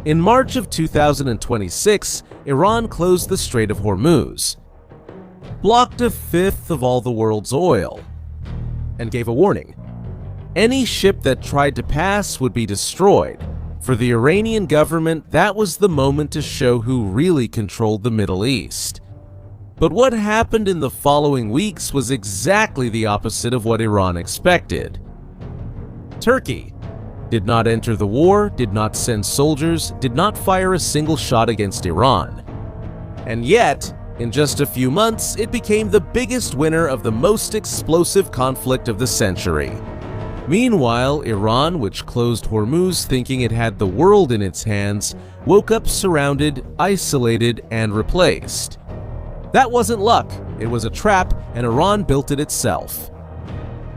In March of 2026, Iran closed the Strait of Hormuz, blocked a fifth of all the world's oil, and gave a warning. Any ship that tried to pass would be destroyed. For the Iranian government, that was the moment to show who really controlled the Middle East. But what happened in the following weeks was exactly the opposite of what Iran expected. Turkey did not enter the war, did not send soldiers, did not fire a single shot against Iran. And yet, in just a few months, it became the biggest winner of the most explosive conflict of the century. Meanwhile, Iran, which closed Hormuz thinking it had the world in its hands, woke up surrounded, isolated, and replaced. That wasn't luck, it was a trap, and Iran built it itself.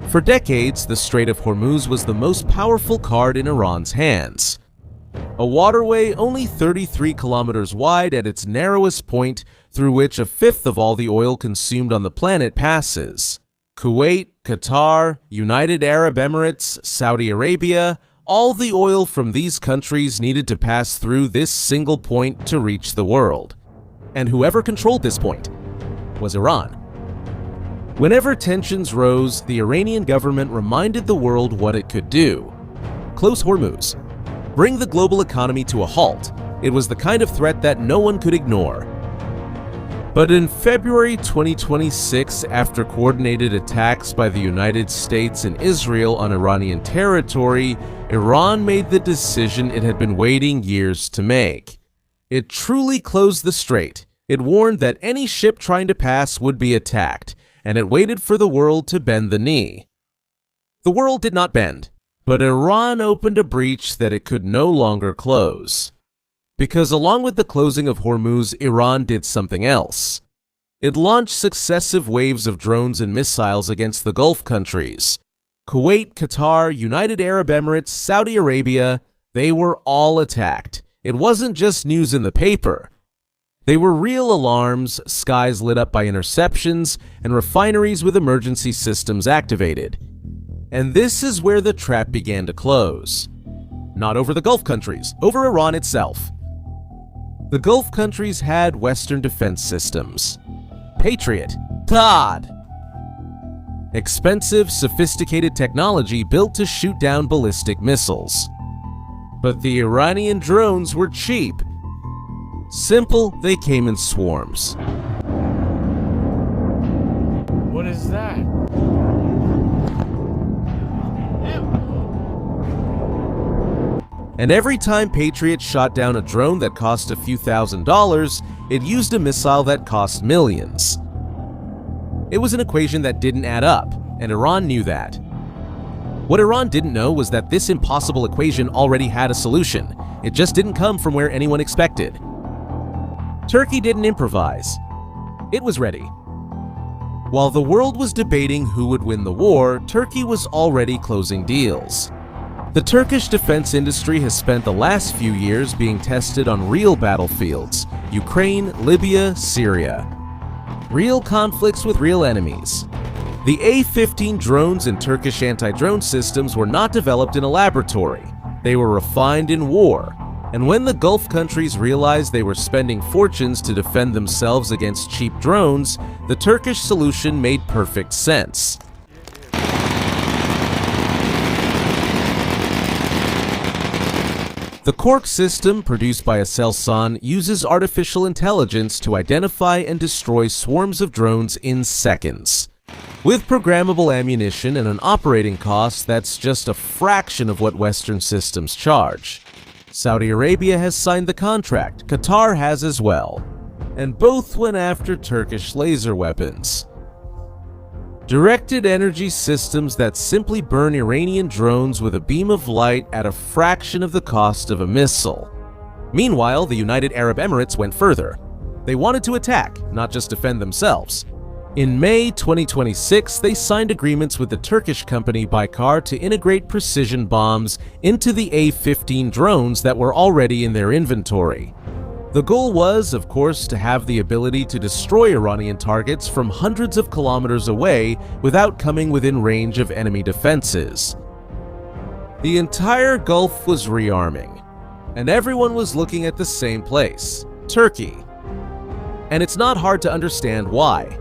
For decades, the Strait of Hormuz was the most powerful card in Iran's hands. A waterway only 33 kilometers wide at its narrowest point, through which a fifth of all the oil consumed on the planet passes. Kuwait, Qatar, United Arab Emirates, Saudi Arabia, all the oil from these countries needed to pass through this single point to reach the world. And whoever controlled this point was Iran. Whenever tensions rose, the Iranian government reminded the world what it could do. Close Hormuz. Bring the global economy to a halt. It was the kind of threat that no one could ignore. But in February 2026, after coordinated attacks by the United States and Israel on Iranian territory, Iran made the decision it had been waiting years to make. It truly closed the strait. It warned that any ship trying to pass would be attacked, and it waited for the world to bend the knee. The world did not bend, but Iran opened a breach that it could no longer close. Because along with the closing of Hormuz, Iran did something else. It launched successive waves of drones and missiles against the Gulf countries. Kuwait, Qatar, United Arab Emirates, Saudi Arabia, they were all attacked. It wasn't just news in the paper. They were real alarms, skies lit up by interceptions, and refineries with emergency systems activated. And this is where the trap began to close. Not over the Gulf countries, over Iran itself. The Gulf countries had Western defense systems. Patriot, THAAD. Expensive, sophisticated technology built to shoot down ballistic missiles. But the Iranian drones were cheap. Simple, they came in swarms. What is that? And every time Patriot shot down a drone that cost a few $1,000s, it used a missile that cost millions. It was an equation that didn't add up, and Iran knew that. What Iran didn't know was that this impossible equation already had a solution. It just didn't come from where anyone expected. Turkey didn't improvise. It was ready. While the world was debating who would win the war, Turkey was already closing deals. The Turkish defense industry has spent the last few years being tested on real battlefields: Ukraine, Libya, Syria. Real conflicts with real enemies. The A-15 drones and Turkish anti-drone systems were not developed in a laboratory. They were refined in war. And when the Gulf countries realized they were spending fortunes to defend themselves against cheap drones, the Turkish solution made perfect sense. The Kork system, produced by Aselsan, uses artificial intelligence to identify and destroy swarms of drones in seconds. With programmable ammunition and an operating cost that's just a fraction of what Western systems charge. Saudi Arabia has signed the contract, Qatar has as well, and both went after Turkish laser weapons. Directed energy systems that simply burn Iranian drones with a beam of light at a fraction of the cost of a missile. Meanwhile, the United Arab Emirates went further. They wanted to attack, not just defend themselves. In May 2026, they signed agreements with the Turkish company Baykar to integrate precision bombs into the A-15 drones that were already in their inventory. The goal was, of course, to have the ability to destroy Iranian targets from hundreds of kilometers away without coming within range of enemy defenses. The entire Gulf was rearming. And everyone was looking at the same place, Turkey. And it's not hard to understand why.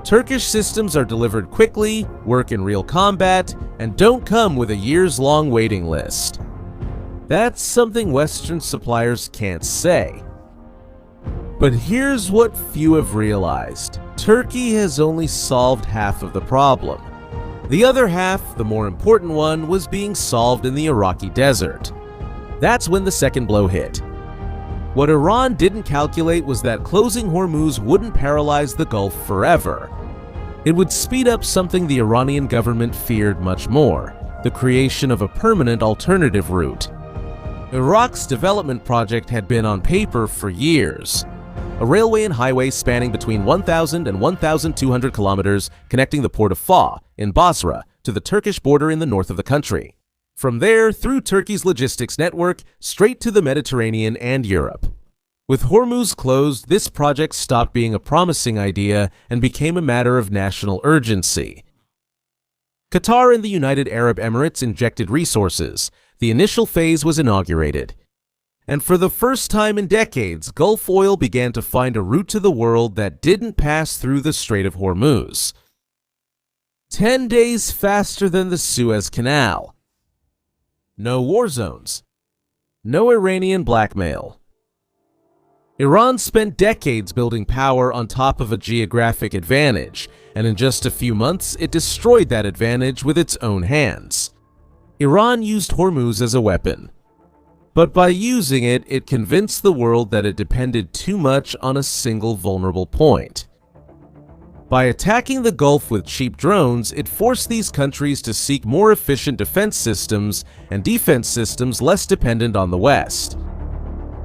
Turkish systems are delivered quickly, work in real combat, and don't come with a years-long waiting list. That's something Western suppliers can't say. But here's what few have realized. Turkey has only solved half of the problem. The other half, the more important one, was being solved in the Iraqi desert. That's when the second blow hit. What Iran didn't calculate was that closing Hormuz wouldn't paralyze the Gulf forever. It would speed up something the Iranian government feared much more, the creation of a permanent alternative route. Iraq's development project had been on paper for years. A railway and highway spanning between 1,000 and 1,200 kilometers connecting the port of Fa in Basra to the Turkish border in the north of the country. From there, through Turkey's logistics network, straight to the Mediterranean and Europe. With Hormuz closed, this project stopped being a promising idea and became a matter of national urgency. Qatar and the United Arab Emirates injected resources. The initial phase was inaugurated. And for the first time in decades, Gulf oil began to find a route to the world that didn't pass through the Strait of Hormuz. 10 days faster than the Suez Canal. No war zones. No Iranian blackmail. Iran spent decades building power on top of a geographic advantage, and in just a few months, it destroyed that advantage with its own hands. Iran used Hormuz as a weapon. But by using it, it convinced the world that it depended too much on a single vulnerable point. By attacking the Gulf with cheap drones, it forced these countries to seek more efficient defense systems and defense systems less dependent on the West.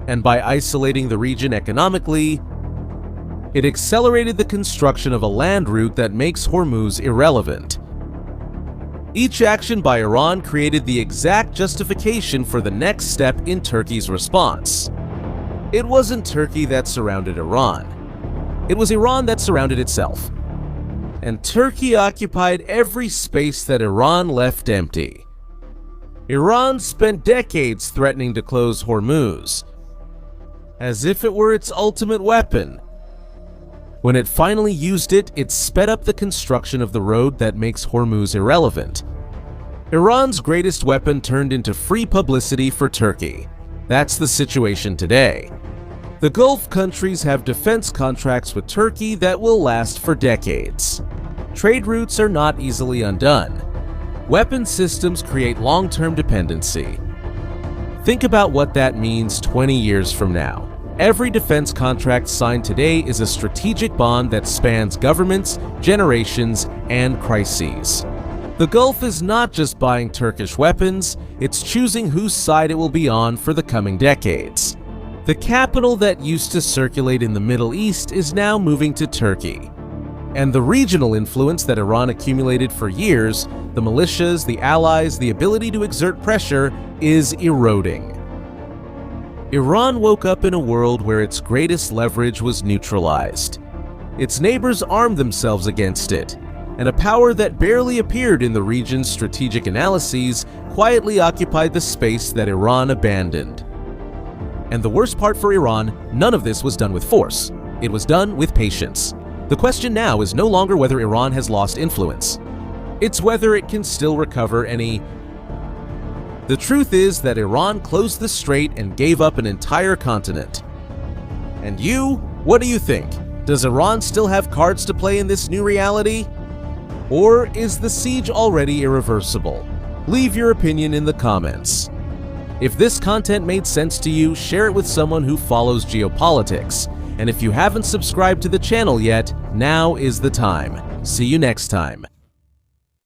And by isolating the region economically, it accelerated the construction of a land route that makes Hormuz irrelevant. Each action by Iran created the exact justification for the next step in Turkey's response. It wasn't Turkey that surrounded Iran. It was Iran that surrounded itself. And Turkey occupied every space that Iran left empty. Iran spent decades threatening to close Hormuz, as if it were its ultimate weapon. When it finally used it, it sped up the construction of the road that makes Hormuz irrelevant. Iran's greatest weapon turned into free publicity for Turkey. That's the situation today. The Gulf countries have defense contracts with Turkey that will last for decades. Trade routes are not easily undone. Weapon systems create long-term dependency. Think about what that means 20 years from now. Every defense contract signed today is a strategic bond that spans governments, generations, and crises. The Gulf is not just buying Turkish weapons, it's choosing whose side it will be on for the coming decades. The capital that used to circulate in the Middle East is now moving to Turkey. And the regional influence that Iran accumulated for years, the militias, the allies, the ability to exert pressure, is eroding. Iran woke up in a world where its greatest leverage was neutralized. Its neighbors armed themselves against it, and a power that barely appeared in the region's strategic analyses quietly occupied the space that Iran abandoned. And the worst part for Iran, none of this was done with force. It was done with patience. The question now is no longer whether Iran has lost influence. It's whether it can still recover any. The truth is that Iran closed the strait and gave up an entire continent. And you? What do you think? Does Iran still have cards to play in this new reality? Or is the siege already irreversible? Leave your opinion in the comments. If this content made sense to you, share it with someone who follows geopolitics. And if you haven't subscribed to the channel yet, now is the time. See you next time.